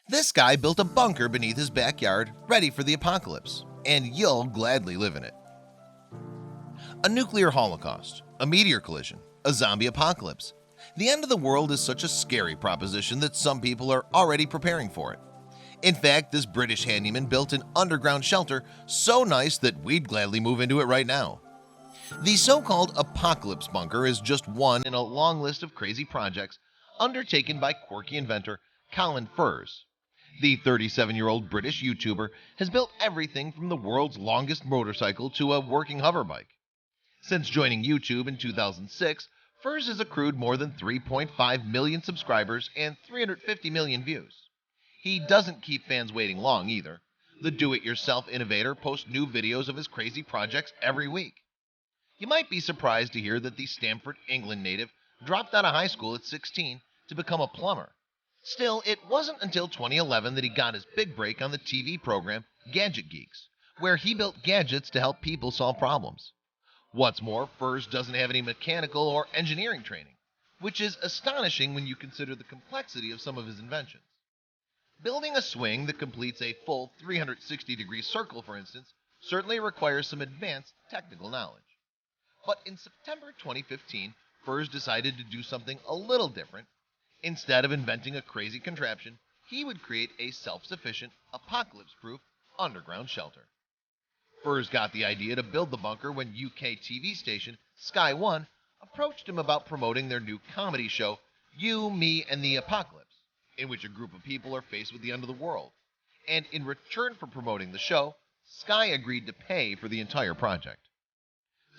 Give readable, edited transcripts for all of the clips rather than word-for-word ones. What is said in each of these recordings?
This guy built a bunker beneath his backyard, ready for the apocalypse, and you'll gladly live in it. A nuclear holocaust, a meteor collision, a zombie apocalypse. The end of the world is such a scary proposition that some people are already preparing for it. In fact, this British handyman built an underground shelter so nice that we'd gladly move into it right now. The so-called apocalypse bunker is just one in a long list of crazy projects undertaken by quirky inventor Colin Furze. The 37-year-old British YouTuber has built everything from the world's longest motorcycle to a working hoverbike. Since joining YouTube in 2006, Furze has accrued more than 3.5 million subscribers and 350 million views. He doesn't keep fans waiting long either. The do-it-yourself innovator posts new videos of his crazy projects every week. You might be surprised to hear that the Stamford, England native dropped out of high school at 16 to become a plumber. Still, it wasn't until 2011 that he got his big break on the TV program Gadget Geeks, where he built gadgets to help people solve problems. What's more, Furze doesn't have any mechanical or engineering training, which is astonishing when you consider the complexity of some of his inventions. Building a swing that completes a full 360-degree circle, for instance, certainly requires some advanced technical knowledge. But in September 2015, Furze decided to do something a little different. Instead of inventing a crazy contraption, he would create a self-sufficient, apocalypse-proof underground shelter. Furze got the idea to build the bunker when UK TV station Sky One approached him about promoting their new comedy show, You, Me, and the Apocalypse, in which a group of people are faced with the end of the world. And in return for promoting the show, Sky agreed to pay for the entire project.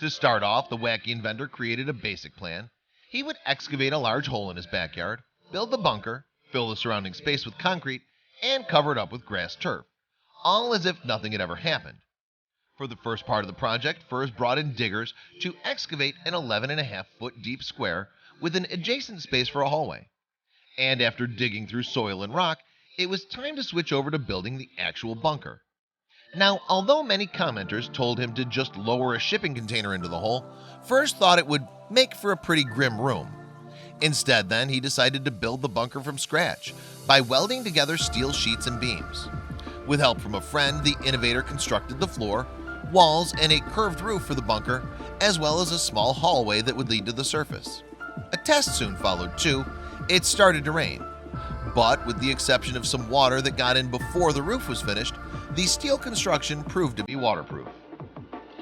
To start off, the wacky inventor created a basic plan. He would excavate a large hole in his backyard, build the bunker, fill the surrounding space with concrete, and cover it up with grass turf, all as if nothing had ever happened. For the first part of the project, Furze brought in diggers to excavate an 11.5-foot deep square with an adjacent space for a hallway. And after digging through soil and rock, it was time to switch over to building the actual bunker. Now, although many commenters told him to just lower a shipping container into the hole, Furze thought it would make for a pretty grim room. Instead, then, he decided to build the bunker from scratch by welding together steel sheets and beams. With help from a friend, the innovator constructed the floor, walls, and a curved roof for the bunker, as well as a small hallway that would lead to the surface. A test soon followed too. It started to rain, but with the exception of some water that got in before the roof was finished, the steel construction proved to be waterproof.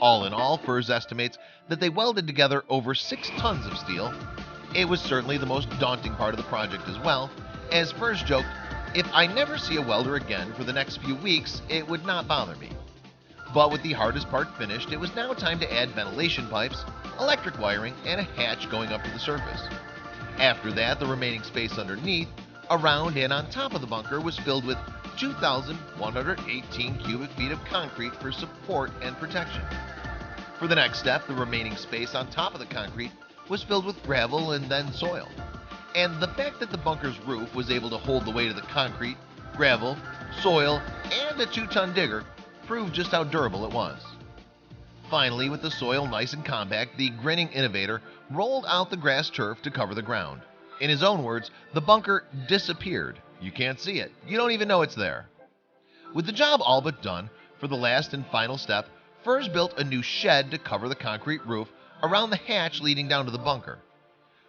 All in all, Furze estimates that they welded together over 6 tons of steel. It was certainly the most daunting part of the project as well. As Furze joked, if I never see a welder again for the next few weeks, it would not bother me. But with the hardest part finished, it was now time to add ventilation pipes, electric wiring, and a hatch going up to the surface. After that, the remaining space underneath, around, and on top of the bunker was filled with 2,118 cubic feet of concrete for support and protection. For the next step, the remaining space on top of the concrete was filled with gravel and then soil. And the fact that the bunker's roof was able to hold the weight of the concrete, gravel, soil, and a 2-ton digger proved just how durable it was. Finally, with the soil nice and compact, the grinning innovator rolled out the grass turf to cover the ground. In his own words, the bunker disappeared. You can't see it. You don't even know it's there. With the job all but done, for the last and final step, Furze built a new shed to cover the concrete roof around the hatch leading down to the bunker.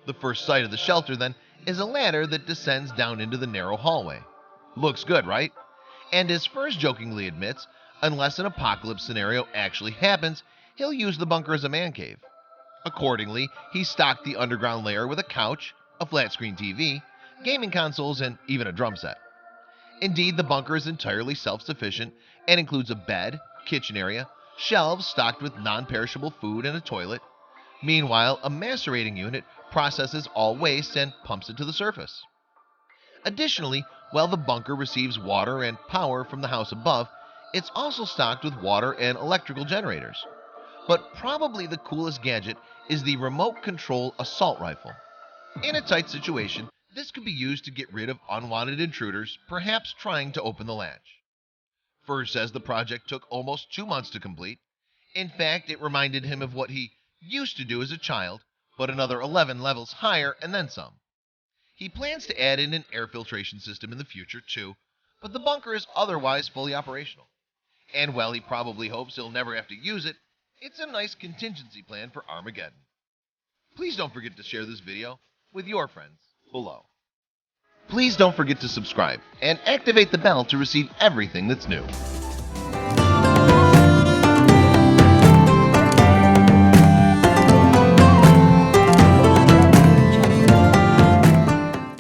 The first sight of the shelter, then, is a ladder that descends down into the narrow hallway. Looks good, right? And as Furze jokingly admits, unless an apocalypse scenario actually happens, he'll use the bunker as a man cave. Accordingly, he stocked the underground layer with a couch, a flat-screen TV, gaming consoles, and even a drum set. Indeed, the bunker is entirely self-sufficient and includes a bed, kitchen area, shelves stocked with non-perishable food, and a toilet. Meanwhile, a macerating unit processes all waste and pumps it to the surface. Additionally, while the bunker receives water and power from the house above, it's also stocked with water and electrical generators. But probably the coolest gadget is the remote control assault rifle. In a tight situation, this could be used to get rid of unwanted intruders, perhaps trying to open the latch. Furze says the project took almost 2 months to complete. In fact, it reminded him of what he used to do as a child, but another 11 levels higher and then some. He plans to add in an air filtration system in the future too, but the bunker is otherwise fully operational. And while he probably hopes he'll never have to use it, it's a nice contingency plan for Armageddon. Please don't forget to share this video with your friends below. Please don't forget to subscribe and activate the bell to receive everything that's new.